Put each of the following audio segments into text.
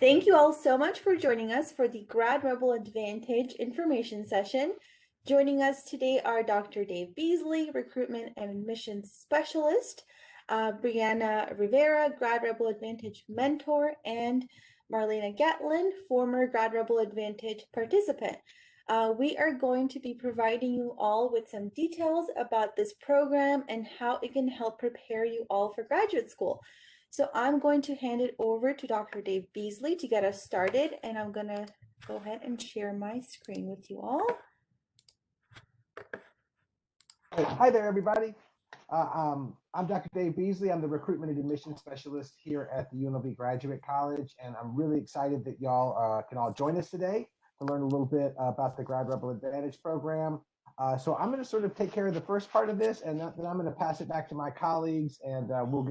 Thank you all so much for joining us for the Grad Rebel Advantage information session. Joining us today are Dr. Dave Beasley, Recruitment and Admissions Specialist, Brianna Rivera, Grad Rebel Advantage Mentor, and Marlena Gatlin, former Grad Rebel Advantage participant. We are going to be providing you all with some details about this program and how it can help prepare you all for graduate school. So I'm going to hand it over to Dr. Dave Beasley to get us started, and I'm going to go ahead and share my screen with you all. Hi there, everybody. I'm Dr. Dave Beasley. I'm the Recruitment and Admissions Specialist here at the UNLV Graduate College, and I'm really excited that y'all can all join us today to learn a little bit about the Grad Rebel Advantage program. So I'm going to sort of take care of the first part of this, and then I'm going to pass it back to my colleagues, and we'll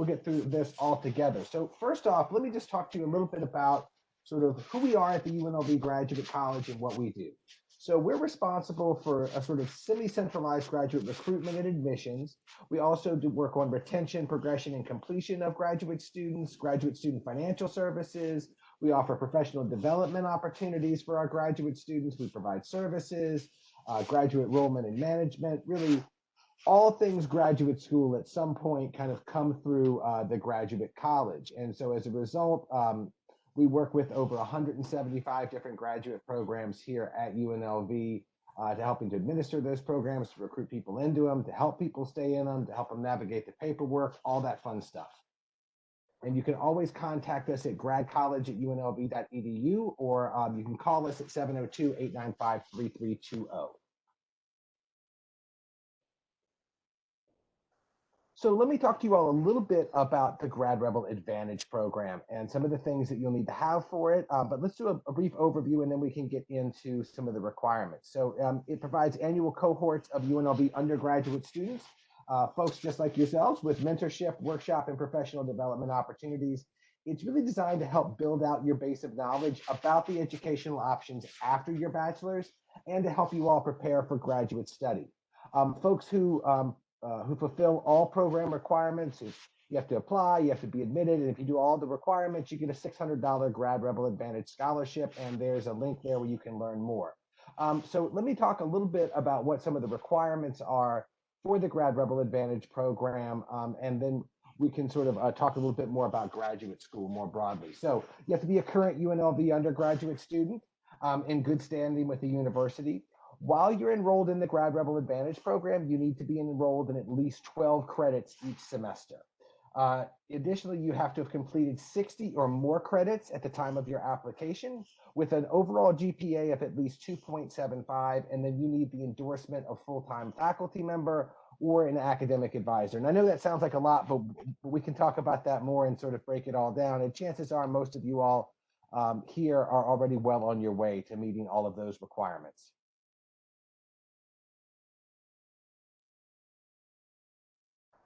get through this all together. So first off, let me just talk to you a little bit about sort of who we are at the UNLV Graduate College and what we do. So we're responsible for a sort of semi-centralized graduate recruitment and admissions. We also do work on retention, progression, and completion of graduate students, graduate student financial services. We offer professional development opportunities for our graduate students. We provide services, graduate enrollment and management, really all things graduate school at some point kind of come through the graduate college. And so as a result, we work with over 175 different graduate programs here at UNLV to helping to administer those programs, to recruit people into them, to help people stay in them, to help them navigate the paperwork, all that fun stuff. And you can always contact us at gradcollege@unlv.edu, or you can call us at 702-895-3320. So let me talk to you all a little bit about the Grad Rebel Advantage program and some of the things that you'll need to have for it. But let's do a brief overview, and then we can get into some of the requirements. So it provides annual cohorts of UNLV undergraduate students, folks just like yourselves, with mentorship, workshop, and professional development opportunities. It's really designed to help build out your base of knowledge about the educational options after your bachelor's and to help you all prepare for graduate study. Folks who fulfill all program requirements. You have to apply, you have to be admitted, and if you do all the requirements, you get a $600 Grad Rebel Advantage scholarship, and there's a link there where you can learn more. So let me talk a little bit about what some of the requirements are for the Grad Rebel Advantage program, and then we can sort of talk a little bit more about graduate school more broadly. So you have to be a current UNLV undergraduate student in good standing with the university. While you're enrolled in the Grad Rebel Advantage program, you need to be enrolled in at least 12 credits each semester. Additionally, you have to have completed 60 or more credits at the time of your application with an overall GPA of at least 2.75, and then you need the endorsement of full-time faculty member or an academic advisor. And I know that sounds like a lot, but we can talk about that more and sort of break it all down. And chances are most of you all here are already well on your way to meeting all of those requirements.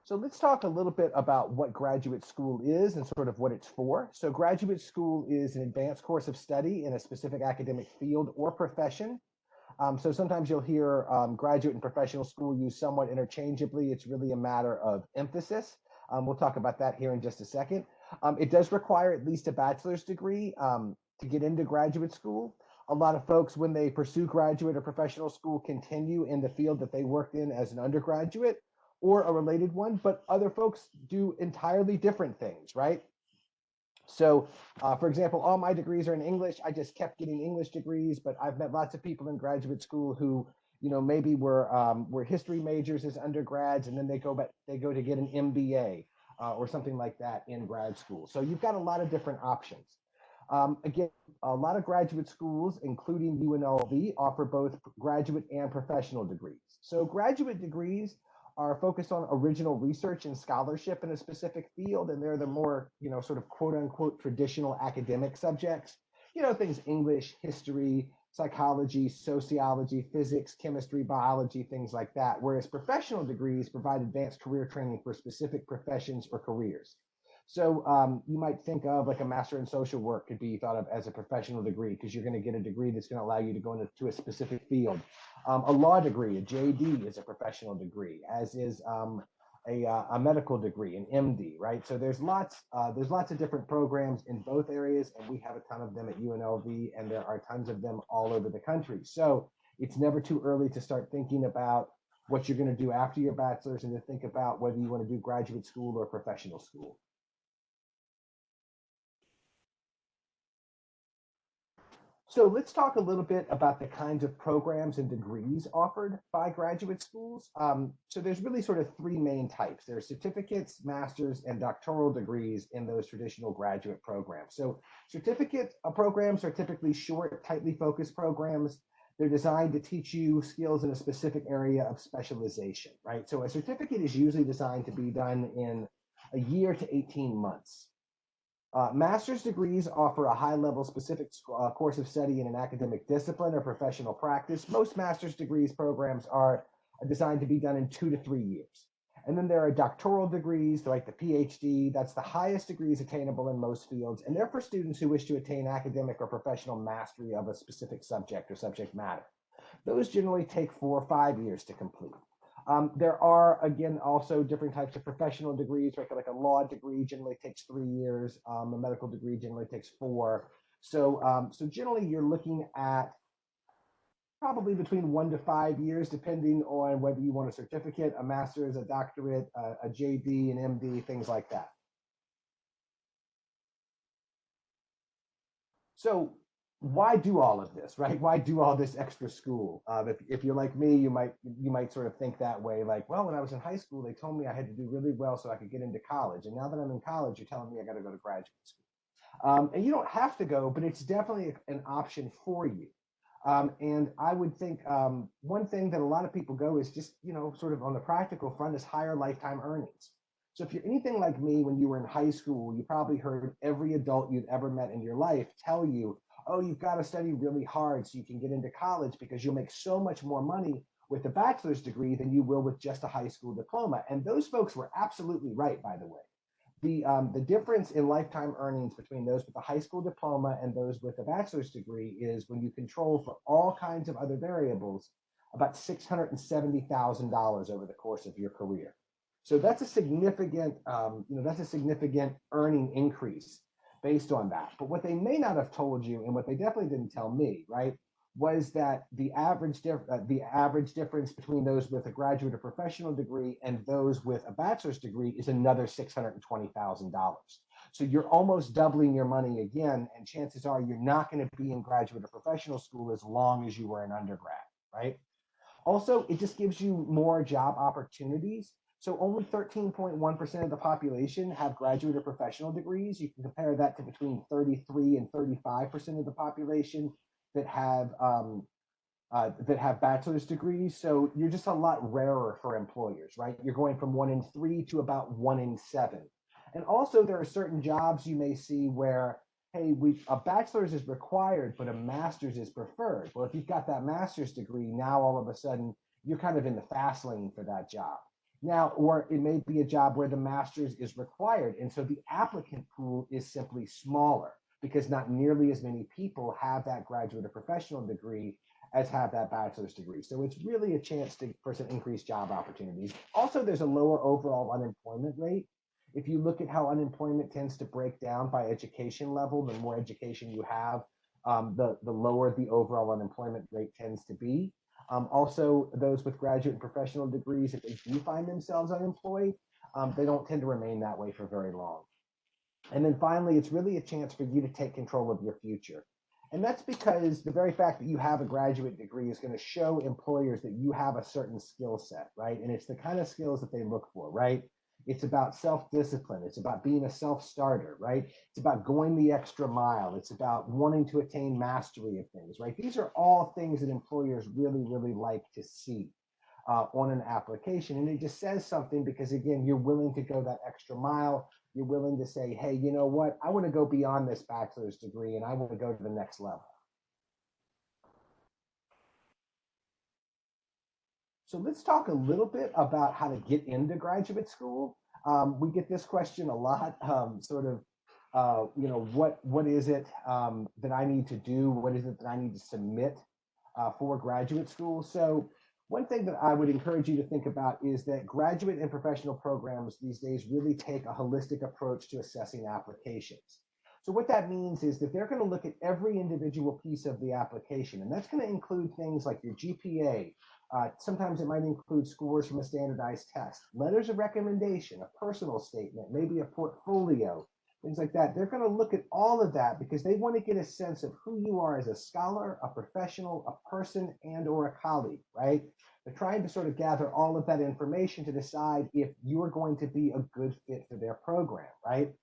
So let's talk a little bit about what graduate school is and sort of what it's for. So graduate school is an advanced course of study in a specific academic field or profession. So sometimes you'll hear graduate and professional school used somewhat interchangeably. It's really a matter of emphasis. We'll talk about that here in just a second. It does require at least a bachelor's degree to get into graduate school. A lot of folks, when they pursue graduate or professional school, continue in the field that they worked in as an undergraduate or a related one, but other folks do entirely different things, right? So, for example, all my degrees are in English. I just kept getting English degrees, but I've met lots of people in graduate school who, you know, maybe were history majors as undergrads, and then they go to get an MBA or something like that in grad school. So you've got a lot of different options. Again, a lot of graduate schools, including UNLV, offer both graduate and professional degrees. So graduate degrees are focused on original research and scholarship in a specific field, and they're the more, you know, sort of quote unquote traditional academic subjects, you know, things English, history, psychology, sociology, physics, chemistry, biology, things like that. Whereas professional degrees provide advanced career training for specific professions or careers. So you might think of like a master in social work could be thought of as a professional degree because you're going to get a degree that's going to allow you to go into a specific field. A law degree, a JD, is a professional degree, as is a medical degree, an MD, right? So there's lots of different programs in both areas, and we have a ton of them at UNLV, and there are tons of them all over the country. So it's never too early to start thinking about what you're going to do after your bachelor's and to think about whether you want to do graduate school or professional school. So let's talk a little bit about the kinds of programs and degrees offered by graduate schools. So there's really sort of three main types. There's certificates, master's, and doctoral degrees in those traditional graduate programs. So certificate programs are typically short, tightly focused programs. They're designed to teach you skills in a specific area of specialization, right? So a certificate is usually designed to be done in a year to 18 months. Master's degrees offer a high-level specific course of study in an academic discipline or professional practice. Most master's degrees programs are designed to be done in 2 to 3 years. And then there are doctoral degrees, like the PhD. That's the highest degrees attainable in most fields, and they're for students who wish to attain academic or professional mastery of a specific subject or subject matter. Those generally take 4 or 5 years to complete. There are, again, also different types of professional degrees, right? Like a law degree generally takes 3 years. A medical degree generally takes 4. So generally you're looking at probably between 1 to 5 years, depending on whether you want a certificate, a master's, a doctorate, a JD, an MD, things like that. So why do all of this, right? Why do all this extra school? If you're like me, you might sort of think that way, like, well, when I was in high school, they told me I had to do really well so I could get into college. And now that I'm in college, you're telling me I got to go to graduate school. And you don't have to go, but it's definitely an option for you. And I would think one thing that a lot of people go is just, sort of on the practical front is higher lifetime earnings. So if you're anything like me, when you were in high school, you probably heard every adult you've ever met in your life tell you, oh, you've got to study really hard so you can get into college because you'll make so much more money with a bachelor's degree than you will with just a high school diploma. And those folks were absolutely right, by the way. The difference in lifetime earnings between those with a high school diploma and those with a bachelor's degree is, when you control for all kinds of other variables, about $670,000 over the course of your career. So that's a significant, earning increase based on that. But what they may not have told you, and what they definitely didn't tell me, right, was that the average difference between those with a graduate or professional degree and those with a bachelor's degree is another $620,000. So you're almost doubling your money again, and chances are you're not going to be in graduate or professional school as long as you were in undergrad, right? Also, it just gives you more job opportunities. So only 13.1% of the population have graduate or professional degrees. You can compare that to between 33 and 35% of the population that have bachelor's degrees. So you're just a lot rarer for employers, right? You're going from 1 in 3 to about 1 in 7. And also there are certain jobs you may see where, hey, a bachelor's is required, but a master's is preferred. Well, if you've got that master's degree, now all of a sudden you're kind of in the fast lane for that job. Now, or it may be a job where the master's is required, and so the applicant pool is simply smaller because not nearly as many people have that graduate or professional degree as have that bachelor's degree. So it's really a chance for some increased job opportunities. Also, there's a lower overall unemployment rate. If you look at how unemployment tends to break down by education level, the more education you have, the lower the overall unemployment rate tends to be. Also, those with graduate and professional degrees, if they do find themselves unemployed, they don't tend to remain that way for very long. And then finally, it's really a chance for you to take control of your future. And that's because the very fact that you have a graduate degree is going to show employers that you have a certain skill set, right? And it's the kind of skills that they look for, right? It's about self-discipline. It's about being a self-starter, right? It's about going the extra mile. It's about wanting to attain mastery of things, right? These are all things that employers really, really like to see on an application. And it just says something because, again, you're willing to go that extra mile. You're willing to say, hey, you know what? I want to go beyond this bachelor's degree and I want to go to the next level. So let's talk a little bit about how to get into graduate school. We get this question a lot, what is it that I need to do? What is it that I need to submit for graduate school? So One thing that I would encourage you to think about is that graduate and professional programs these days really take a holistic approach to assessing applications. So what that means is that they're going to look at every individual piece of the application, and that's going to include things like your GPA. Sometimes it might include scores from a standardized test, letters of recommendation, a personal statement, maybe a portfolio, things like that. They're going to look at all of that because they want to get a sense of who you are as a scholar, a professional, a person, and or a colleague, right? They're trying to sort of gather all of that information to decide if you are going to be a good fit for their program, right?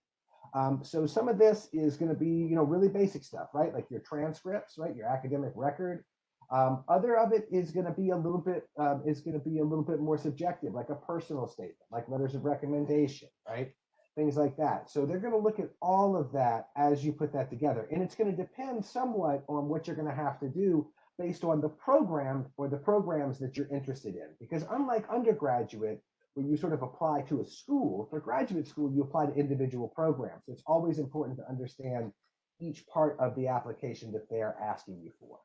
So some of this is going to be, really basic stuff, right? Like your transcripts, right? Your academic record. Other of it is going to be a little bit more subjective, like a personal statement, like letters of recommendation, right? Things like that. So they're going to look at all of that as you put that together, and it's going to depend somewhat on what you're going to have to do based on the program or the programs that you're interested in. Because unlike undergraduate, where you sort of apply to a school, for graduate school, you apply to individual programs. So it's always important to understand each part of the application that they're asking you for.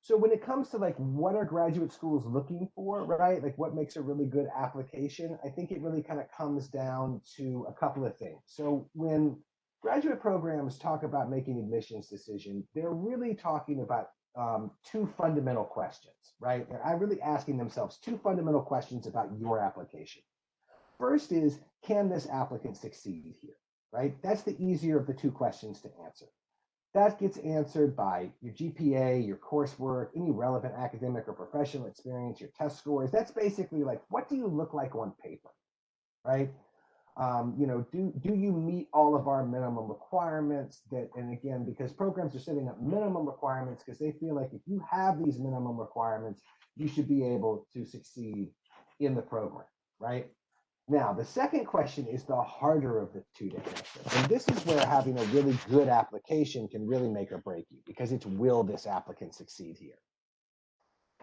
So when it comes to like what are graduate schools looking for, right? Like what makes a really good application, I think it really kind of comes down to a couple of things. So when graduate programs talk about making admissions decision, they're really talking about two fundamental questions, right? They're really asking themselves two fundamental questions about your application. First is, can this applicant succeed here, right? That's the easier of the two questions to answer. That gets answered by your GPA, your coursework, any relevant academic or professional experience, your test scores. That's basically like, what do you look like on paper, right? Do you meet all of our minimum requirements? And again, because programs are setting up minimum requirements because they feel like if you have these minimum requirements, you should be able to succeed in the program, right? Now, the second question is the harder of the two to answer. And this is where having a really good application can really make or break you, because it's, will this applicant succeed here?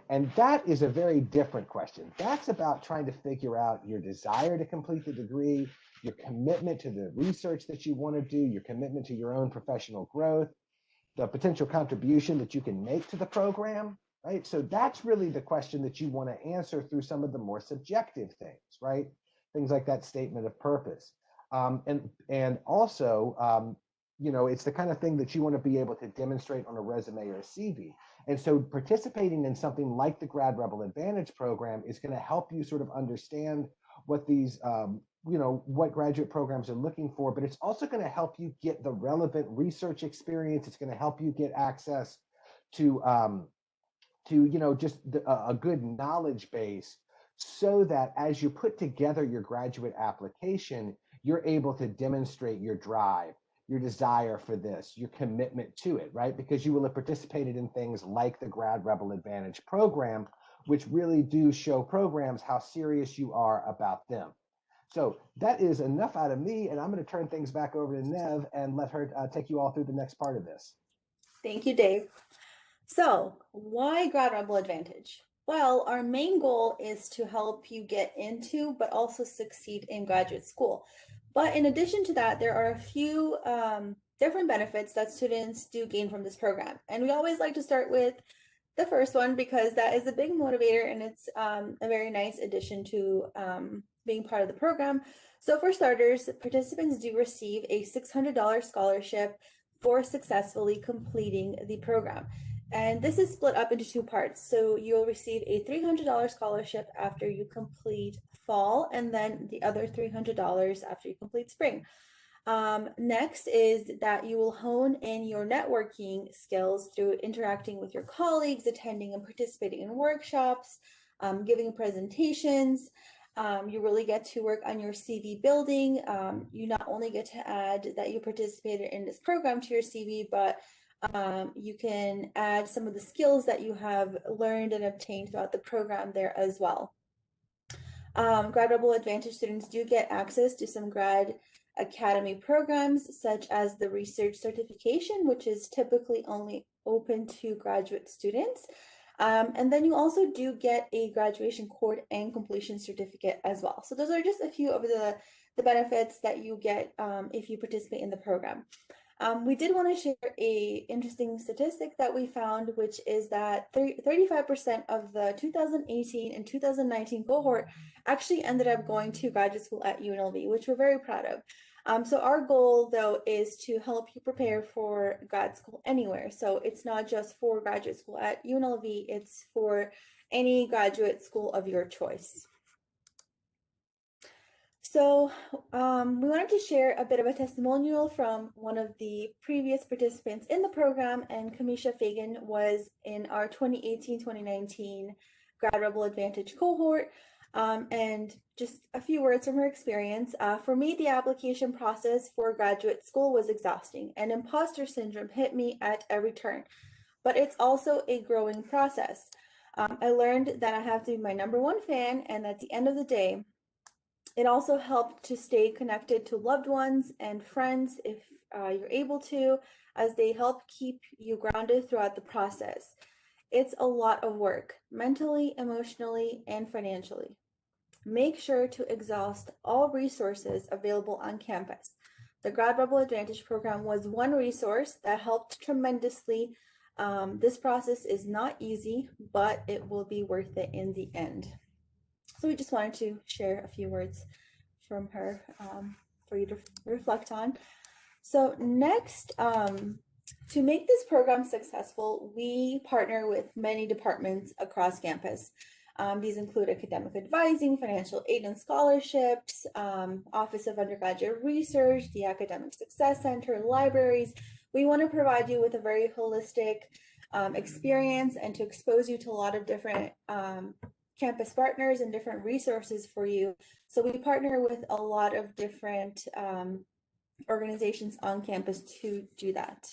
And that is a very different question. That's about trying to figure out your desire to complete the degree, your commitment to the research that you want to do, your commitment to your own professional growth, the potential contribution that you can make to the program, right? So that's really the question that you want to answer through some of the more subjective things, right? Things like that statement of purpose. And also, it's the kind of thing that you want to be able to demonstrate on a resume or a CV. And so participating in something like the Grad Rebel Advantage program is going to help you sort of understand what these, what graduate programs are looking for, but it's also going to help you get the relevant research experience. It's going to help you get access to just a good knowledge base, so that as you put together your graduate application, you're able to demonstrate your drive, your desire for this, your commitment to it, right? Because you will have participated in things like the Grad Rebel Advantage program, which really do show programs how serious you are about them. So that is enough out of me, and I'm going to turn things back over to Nev and let her take you all through the next part of this. Thank you, Dave. So why Grad Rebel Advantage? Well, our main goal is to help you get into, but also succeed in graduate school. But in addition to that, there are a few different benefits that students do gain from this program. And we always like to start with the first one because that is a big motivator, and it's a very nice addition to being part of the program. So for starters, participants do receive a $600 scholarship for successfully completing the program. And this is split up into two parts. So you'll receive a $300 scholarship after you complete fall, and then the other $300 after you complete spring. Next is that you will hone in your networking skills through interacting with your colleagues, attending and participating in workshops, giving presentations. You really get to work on your CV building. You not only get to add that you participated in this program to your CV, but you can add some of the skills that you have learned and obtained throughout the program there as well. Grad Rebel Advantage students do get access to some grad academy programs, such as the research certification, which is typically only open to graduate students. And then you also do get a graduation cohort and completion certificate as well. So those are just a few of the benefits that you get if you participate in the program. We did want to share a interesting statistic that we found, which is that 35% of the 2018 and 2019 cohort actually ended up going to graduate school at UNLV, which we're very proud of. So our goal, though, is to help you prepare for grad school anywhere. So it's not just for graduate school at UNLV, it's for any graduate school of your choice. So we wanted to share a bit of a testimonial from one of the previous participants in the program, and Kamisha Fagan was in our 2018-2019 Grad Rebel Advantage cohort. And just a few words from her experience. For me, the application process for graduate school was exhausting, and imposter syndrome hit me at every turn. But it's also a growing process. I learned that I have to be my #1 fan, and at the end of the day, it also helped to stay connected to loved ones and friends if you're able to, as they help keep you grounded throughout the process. It's a lot of work, mentally, emotionally, and financially. Make sure to exhaust all resources available on campus. The Grad Rebel Advantage program was one resource that helped tremendously. This process is not easy, but it will be worth it in the end. So we just wanted to share a few words from her for you to reflect on. So next, to make this program successful, we partner with many departments across campus. These include academic advising, financial aid and scholarships, Office of Undergraduate Research, the Academic Success Center, libraries. We want to provide you with a very holistic experience and to expose you to a lot of different campus partners and different resources for you. So we partner with a lot of different organizations on campus to do that.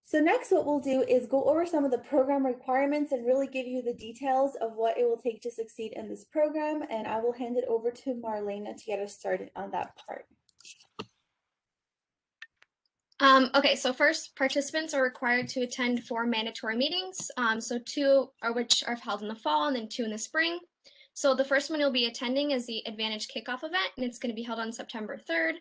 So next, what we'll do is go over some of the program requirements and really give you the details of what it will take to succeed in this program. And I will hand it over to Marlena to get us started on that part. Okay, so first, participants are required to attend 4 mandatory meetings. So 2 are which are held in the fall and then 2 in the spring. So the first one you'll be attending is the Advantage Kickoff event, and it's going to be held on September 3rd.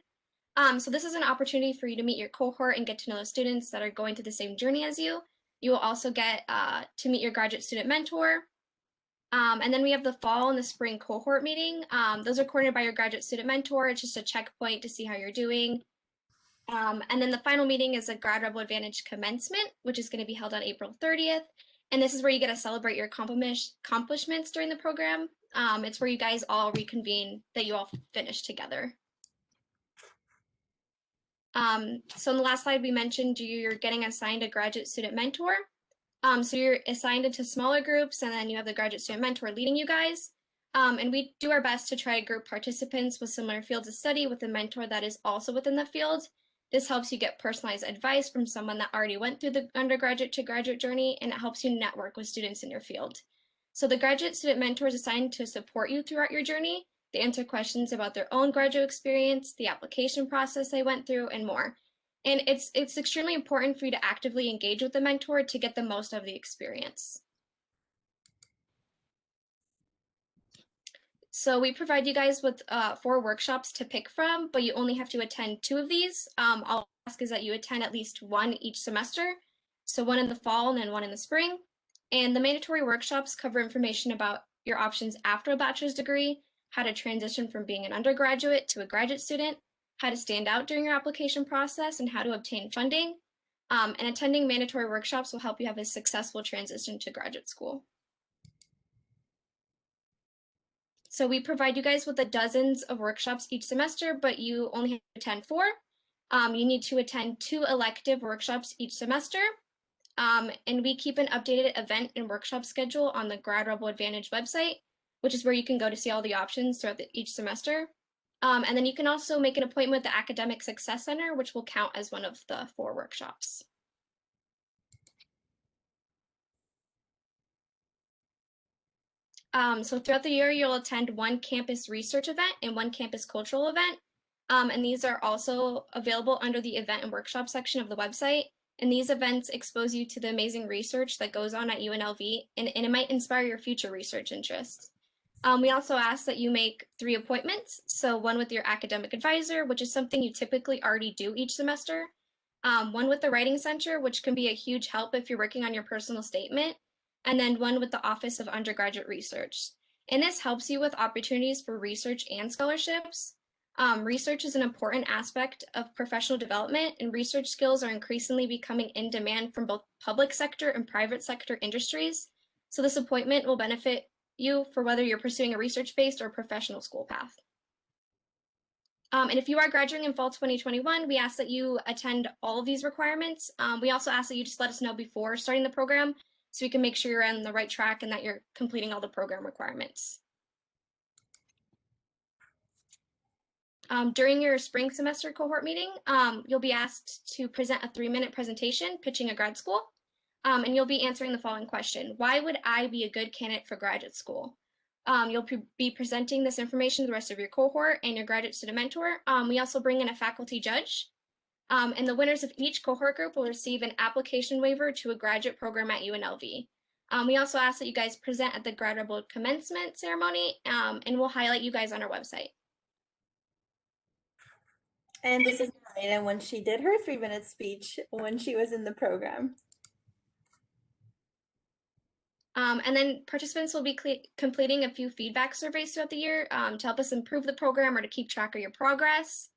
So this is an opportunity for you to meet your cohort and get to know the students that are going through the same journey as you. You will also get to meet your graduate student mentor. And then we have the fall and the spring cohort meeting. Those are coordinated by your graduate student mentor. It's just a checkpoint to see how you're doing. And then the final meeting is a Grad Rebel Advantage commencement, which is going to be held on April 30th. And this is where you get to celebrate your accomplishments during the program. It's where you guys all reconvene that you all finished together. So in the last slide, we mentioned you're getting assigned a graduate student mentor. So you're assigned into smaller groups, and then you have the graduate student mentor leading you guys. And we do our best to try to group participants with similar fields of study with a mentor that is also within the field. This helps you get personalized advice from someone that already went through the undergraduate to graduate journey, and it helps you network with students in your field. So the graduate student mentor is assigned to support you throughout your journey. They answer questions about their own graduate experience, the application process they went through, and more. And it's extremely important for you to actively engage with the mentor to get the most of the experience. So we provide you guys with 4 workshops to pick from, but you only have to attend 2 of these. All I'll ask is that you attend at least 1 each semester. So 1 in the fall and then 1 in the spring. And the mandatory workshops cover information about your options after a bachelor's degree, how to transition from being an undergraduate to a graduate student, how to stand out during your application process, and how to obtain funding. And attending mandatory workshops will help you have a successful transition to graduate school. So we provide you guys with the dozens of workshops each semester, but you only have to attend 4. You need to attend 2 elective workshops each semester. And we keep an updated event and workshop schedule on the Grad Rebel Advantage website, which is where you can go to see all the options throughout each semester. And then you can also make an appointment with the Academic Success Center, which will count as one of the 4 workshops. So throughout the year, you'll attend 1 campus research event and 1 campus cultural event. And these are also available under the event and workshop section of the website. And these events expose you to the amazing research that goes on at UNLV, and it might inspire your future research interests. We also ask that you make 3 appointments. So one with your academic advisor, which is something you typically already do each semester. One with the Writing Center, which can be a huge help if you're working on your personal statement. And then one with the Office of Undergraduate Research. And this helps you with opportunities for research and scholarships. Research is an important aspect of professional development, and research skills are increasingly becoming in demand from both public sector and private sector industries. So this appointment will benefit you for whether you're pursuing a research-based or professional school path. And if you are graduating in fall 2021, we ask that you attend all of these requirements. We also ask that you just let us know before starting the program so we can make sure you're on the right track and that you're completing all the program requirements. During your spring semester cohort meeting, you'll be asked to present a 3-minute presentation pitching a grad school. And you'll be answering the following question: why would I be a good candidate for graduate school? You'll be presenting this information to the rest of your cohort and your graduate student mentor. We also bring in a faculty judge. And the winners of each cohort group will receive an application waiver to a graduate program at UNLV. We also ask that you guys present at the grad rebel commencement ceremony, and we'll highlight you guys on our website. And this is Brianna when she did her 3-minute speech when she was in the program. And then participants will be completing a few feedback surveys throughout the year to help us improve the program or to keep track of your progress.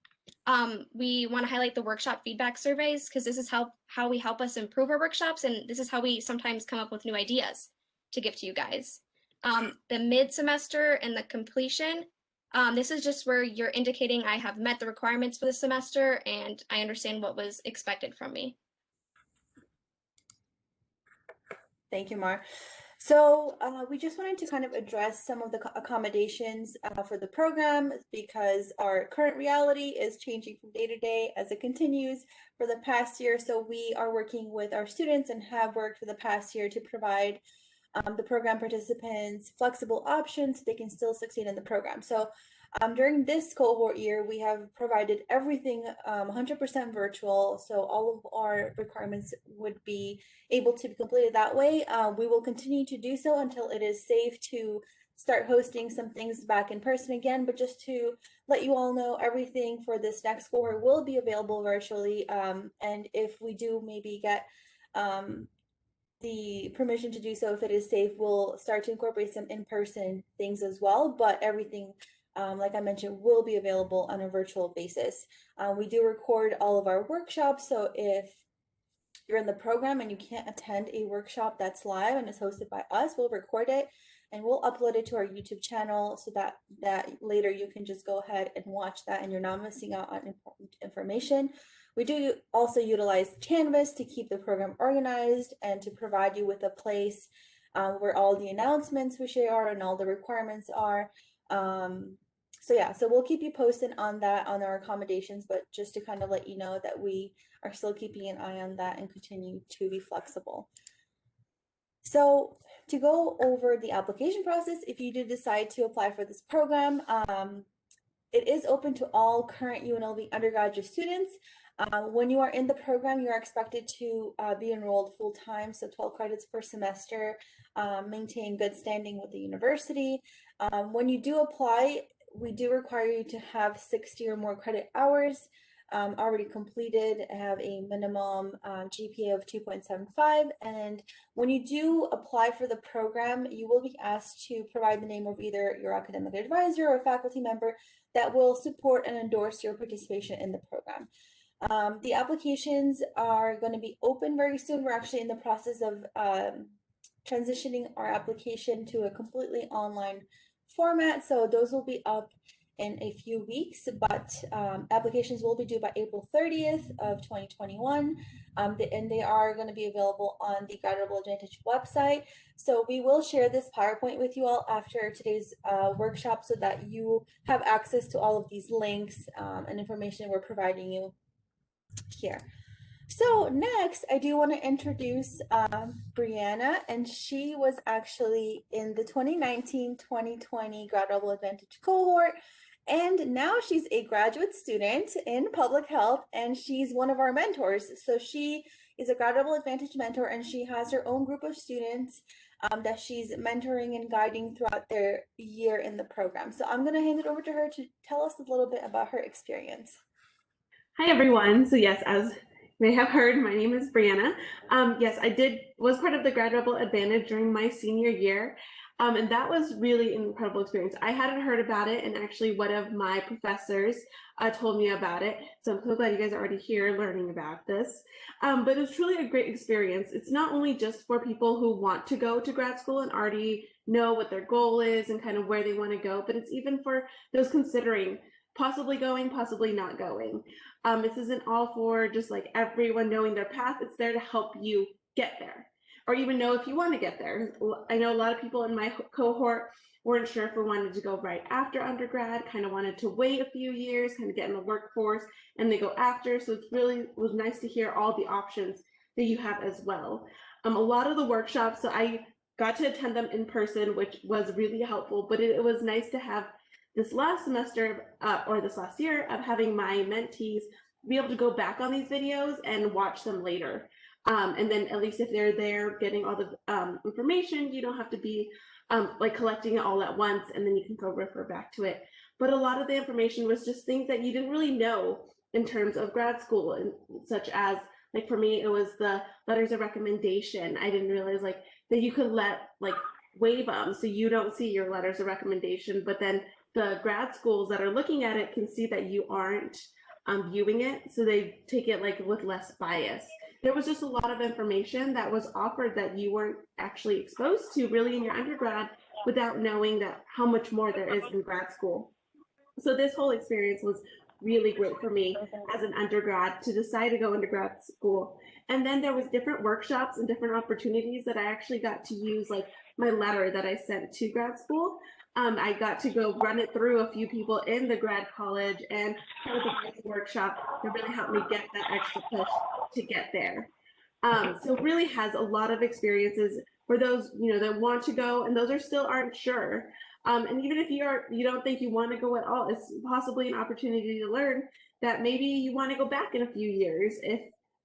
We want to highlight the workshop feedback surveys because this is how we help us improve our workshops, and this is how we sometimes come up with new ideas to give to you guys. The mid-semester and the completion, this is just where you're indicating I have met the requirements for the semester and I understand what was expected from me. Thank you, Mar. So we just wanted to kind of address some of the accommodations for the program because our current reality is changing from day to day as it continues for the past year. So we are working with our students and have worked for the past year to provide the program participants flexible options so they can still succeed in the program. So during this cohort year, we have provided everything 100% virtual. So all of our requirements would be able to be completed that way. We will continue to do so until it is safe to start hosting some things back in person again. But just to let you all know, everything for this next cohort will be available virtually. And if we do maybe get the permission to do so, if it is safe, we'll start to incorporate some in-person things as well. But everything, like I mentioned, will be available on a virtual basis. We do record all of our workshops, so if you're in the program and you can't attend a workshop that's live and is hosted by us, we'll record it and we'll upload it to our YouTube channel so that later you can just go ahead and watch that and you're not missing out on important information. We do also utilize Canvas to keep the program organized and to provide you with a place where all the announcements we share are and all the requirements are. So we'll keep you posted on that, on our accommodations, but just to kind of let you know that we are still keeping an eye on that and continue to be flexible. So to go over the application process, if you do decide to apply for this program, it is open to all current UNLV undergraduate students. When you are in the program, you are expected to be enrolled full-time, so 12 credits per semester, maintain good standing with the university. When you do apply, we do require you to have 60 or more credit hours already completed, have a minimum GPA of 2.75, and when you do apply for the program, you will be asked to provide the name of either your academic advisor or faculty member that will support and endorse your participation in the program. The applications are going to be open very soon. We're actually in the process of transitioning our application to a completely online format, so those will be up in a few weeks, but applications will be due by April 30th of 2021, and they are going to be available on the Grad Rebel Advantage website. So we will share this PowerPoint with you all after today's workshop so that you have access to all of these links and information we're providing you here. So next, I do want to introduce Brianna, and she was actually in the 2019-2020 Grad Rebel Advantage cohort, and now she's a graduate student in public health, and she's one of our mentors. So she is a Grad Rebel Advantage mentor, and she has her own group of students that she's mentoring and guiding throughout their year in the program. So I'm going to hand it over to her to tell us a little bit about her experience. Hi, everyone. So yes, as you may have heard, my name is Brianna. Yes, was part of the Grad Rebel Advantage during my senior year. And that was really an incredible experience. I hadn't heard about it, and actually one of my professors told me about it. So I'm so glad you guys are already here learning about this. But it was truly a great experience. It's not only just for people who want to go to grad school and already know what their goal is and kind of where they want to go, but it's even for those considering possibly going, possibly not going. This isn't all for just like everyone knowing their path. It's there to help you get there, or even know if you want to get there. I know a lot of people in my cohort weren't sure if we wanted to go right after undergrad, kind of wanted to wait a few years, kind of get in the workforce, and they go after. So it's really was nice to hear all the options that you have as well. A lot of the workshops, so I got to attend them in person, which was really helpful, but it was nice to have this last semester or this last year of having my mentees be able to go back on these videos and watch them later. And then at least if they're there getting all the information, you don't have to be like collecting it all at once, and then you can go refer back to it. But a lot of the information was just things that you didn't really know in terms of grad school, and such as, like for me, it was the letters of recommendation. I didn't realize like that you could waive them so you don't see your letters of recommendation, but then the grad schools that are looking at it can see that you aren't viewing it, so they take it like with less bias. There was just a lot of information that was offered that you weren't actually exposed to really in your undergrad without knowing that how much more there is in grad school. So this whole experience was really great for me as an undergrad to decide to go into grad school. And then there was different workshops and different opportunities that I actually got to use, like my letter that I sent to grad school. I got to go run it through a few people in the grad college and part of the workshop that really helped me get that extra push to get there. So really has a lot of experiences for those, that want to go, and those are still aren't sure. And even if you don't think you want to go at all, it's possibly an opportunity to learn that maybe you want to go back in a few years if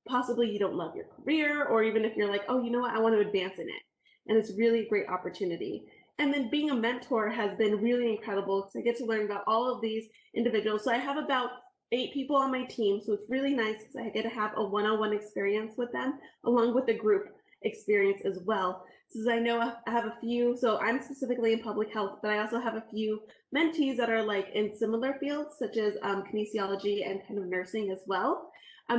possibly you don't love your career, or even if you're like, oh, you know what, I want to advance in it. And it's really a great opportunity. And then being a mentor has been really incredible because I get to learn about all of these individuals. So I have about 8 people on my team. So it's really nice because I get to have a one-on-one experience with them along with the group experience as well. So I know I have a few, so I'm specifically in public health, but I also have a few mentees that are like in similar fields such as kinesiology and kind of nursing as well.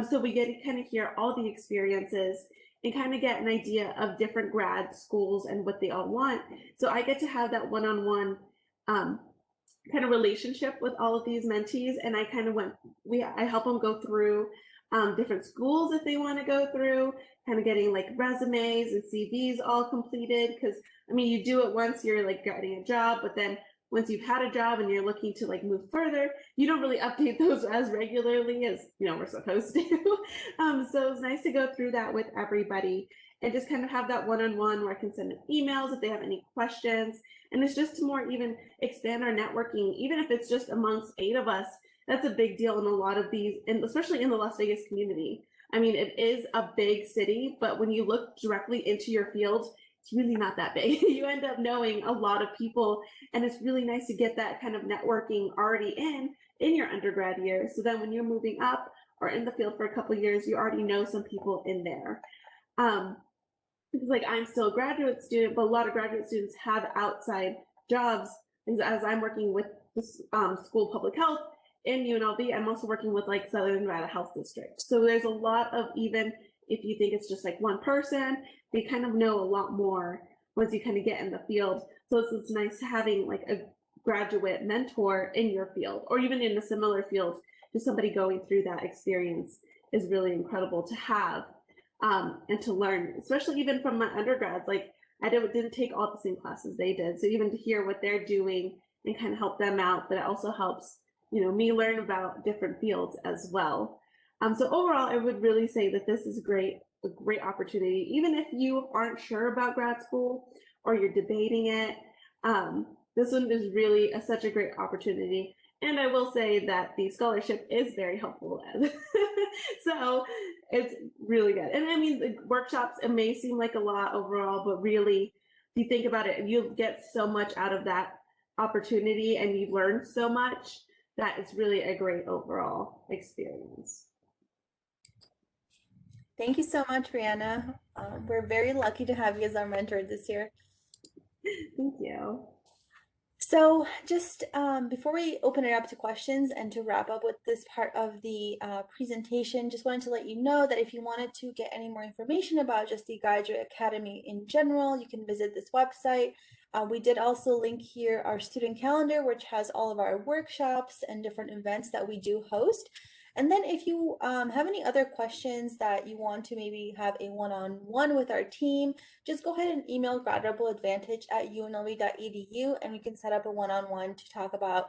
So we get to kind of hear all the experiences and kind of get an idea of different grad schools and what they all want. So I get to have that one-on-one kind of relationship with all of these mentees, and I kind of I help them go through different schools if they want to go through, kind of getting like resumes and CVs all completed, because I mean you do it once you're like getting a job, but then once you've had a job and you're looking to like move further, you don't really update those as regularly as we're supposed to. So it's nice to go through that with everybody and just kind of have that one-on-one where I can send them emails if they have any questions. And it's just to more even expand our networking, even if it's just amongst 8 of us. That's a big deal in a lot of these, and especially in the Las Vegas community. I mean, it is a big city, but when you look directly into your field, it's really not that big. You end up knowing a lot of people, and it's really nice to get that kind of networking already in your undergrad year. So then when you're moving up or in the field for a couple of years, you already know some people in there. Because like I'm still a graduate student, but a lot of graduate students have outside jobs. As I'm working with the School of Public Health in UNLV, I'm also working with like Southern Nevada Health District. So there's a lot of, even if you think it's just like one person, they kind of know a lot more once you kind of get in the field. So it's nice having like a graduate mentor in your field, or even in a similar field, just somebody going through that experience is really incredible to have and to learn, especially even from my undergrads. Like I didn't take all the same classes they did, so even to hear what they're doing and kind of help them out, but it also helps me learn about different fields as well. So overall, I would really say that this is a great opportunity, even if you aren't sure about grad school or you're debating it. This one is really such a great opportunity. And I will say that the scholarship is very helpful. So it's really good. And I mean, the workshops, it may seem like a lot overall, but really you think about it, you get so much out of that opportunity and you learn so much that it's really a great overall experience. Thank you so much, Brianna. We're very lucky to have you as our mentor this year. Thank you. So just before we open it up to questions and to wrap up with this part of the presentation, just wanted to let you know that if you wanted to get any more information about just the Graduate Academy in general, you can visit this website. We did also link here our student calendar, which has all of our workshops and different events that we do host. And then if you have any other questions that you want to maybe have a one-on-one with our team, just go ahead and email gradrebel@unlv.edu and we can set up a one-on-one to talk about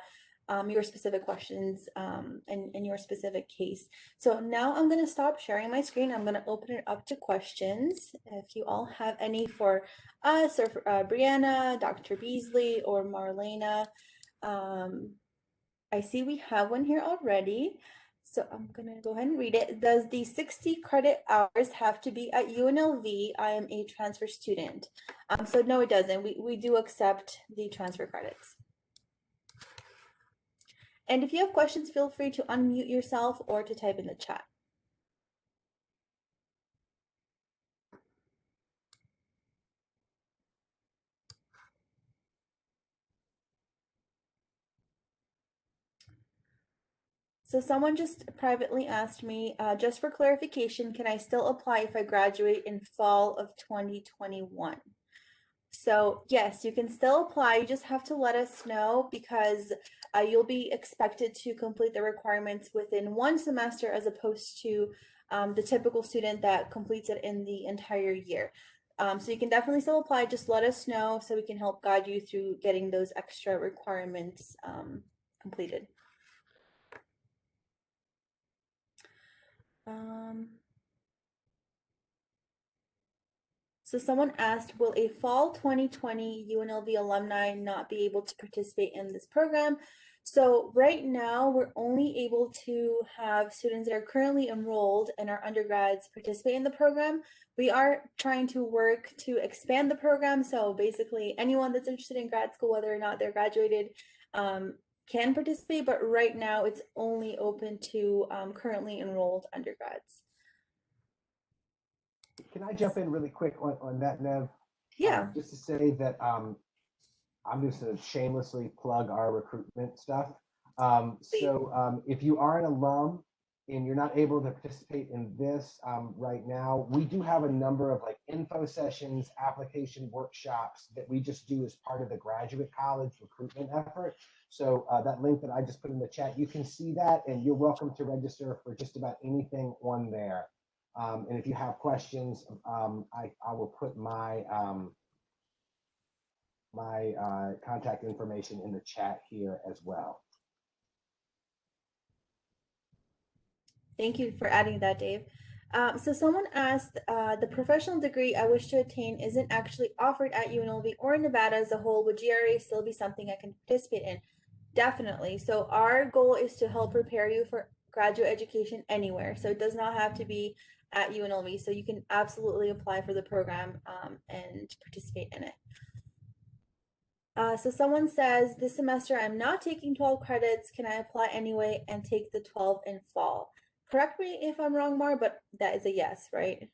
your specific questions and your specific case. So now I'm going to stop sharing my screen. I'm going to open it up to questions. If you all have any for us or for Brianna, Dr. Beasley, or Marlena. I see we have one here already. So I'm going to go ahead and read it. Does the 60 credit hours have to be at UNLV? I am a transfer student. So no, it doesn't. We do accept the transfer credits. And if you have questions, feel free to unmute yourself or to type in the chat. So someone just privately asked me, just for clarification, can I still apply if I graduate in fall of 2021? So yes, you can still apply. You just have to let us know because you'll be expected to complete the requirements within one semester as opposed to the typical student that completes it in the entire year. So you can definitely still apply. Just let us know so we can help guide you through getting those extra requirements completed. So someone asked, will a fall 2020 UNLV alumni not be able to participate in this program? So right now, we're only able to have students that are currently enrolled and our undergrads participate in the program. We are trying to work to expand the program. So basically anyone that's interested in grad school, whether or not they're graduated, can participate, but right now it's only open to currently enrolled undergrads. Can I jump in really quick on that, Nev? Yeah. Just to say that I'm just going to shamelessly plug our recruitment stuff. If you are an alum and you're not able to participate in this right now, we do have a number of like info sessions, application workshops that we just do as part of the graduate college recruitment effort. So that link that I just put in the chat, you can see that, and you're welcome to register for just about anything on there. And if you have questions, I will put my contact information in the chat here as well. Thank you for adding that, Dave. So someone asked, the professional degree I wish to attain isn't actually offered at UNLV or Nevada as a whole. Would GRE still be something I can participate in? Definitely. So our goal is to help prepare you for graduate education anywhere. So it does not have to be at UNLV. So you can absolutely apply for the program and participate in it. So someone says, this semester I'm not taking 12 credits. Can I apply anyway and take the 12 in fall? Correct me if I'm wrong, Mar, but that is a yes, right?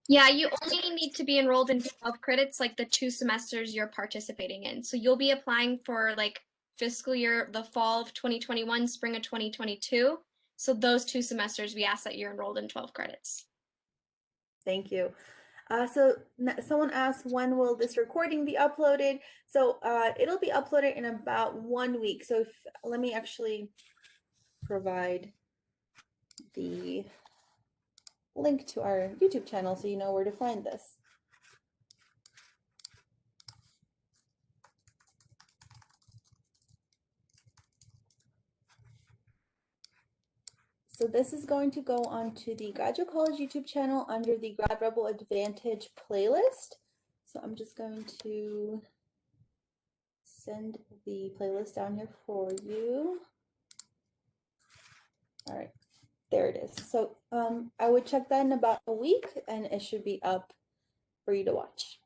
Yeah, you only need to be enrolled in 12 credits like the 2 semesters you're participating in. So you'll be applying for like fiscal year, the fall of 2021, spring of 2022. So those 2 semesters, we ask that you're enrolled in 12 credits. Thank you. So someone asked, when will this recording be uploaded? So it'll be uploaded in about 1 week. So let me actually provide the link to our YouTube channel so you know where to find this. So this is going to go onto the Graduate College YouTube channel under the Grad Rebel Advantage playlist. So I'm just going to send the playlist down here for you. All right, there it is. So I would check that in about a week and it should be up for you to watch.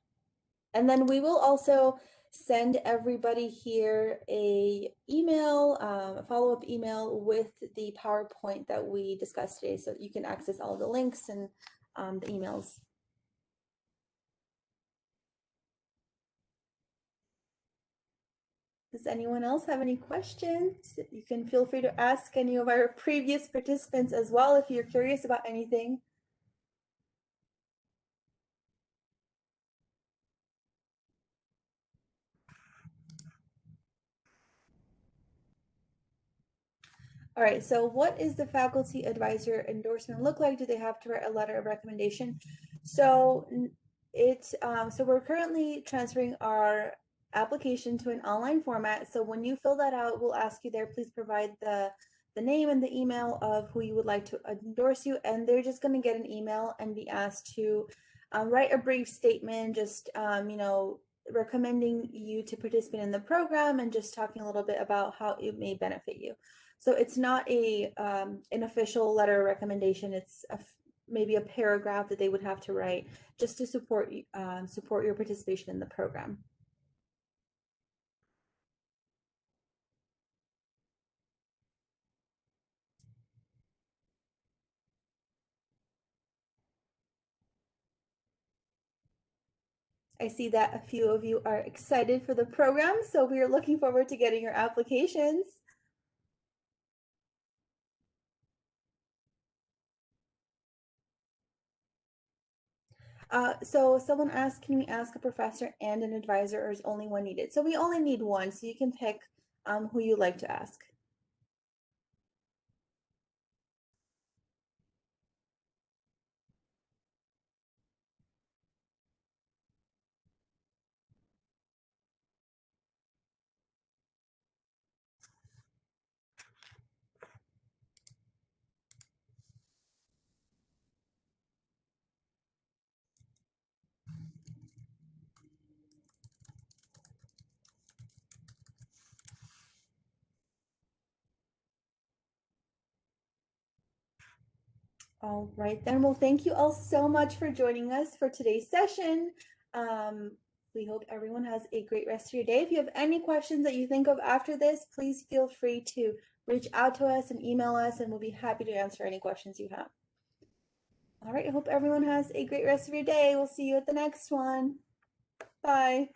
And then we will also send everybody here a follow-up email with the PowerPoint that we discussed today, so that you can access all the links and the emails. Does anyone else have any questions? You can feel free to ask any of our previous participants as well if you're curious about anything. All right, so what is the faculty advisor endorsement look like? Do they have to write a letter of recommendation? So so we're currently transferring our application to an online format. So when you fill that out, we'll ask you there, please provide the name and the email of who you would like to endorse you, and they're just going to get an email and be asked to write a brief statement, just recommending you to participate in the program and just talking a little bit about how it may benefit you. So it's not an official letter of recommendation. It's maybe a paragraph that they would have to write just to support your participation in the program. I see that a few of you are excited for the program, so we are looking forward to getting your applications. So someone asked, can we ask a professor and an advisor, or is only one needed? So we only need one, so you can pick who you'd like to ask. All right, then. Well, thank you all so much for joining us for today's session. We hope everyone has a great rest of your day. If you have any questions that you think of after this, please feel free to reach out to us and email us, and we'll be happy to answer any questions you have. All right, I hope everyone has a great rest of your day. We'll see you at the next one. Bye.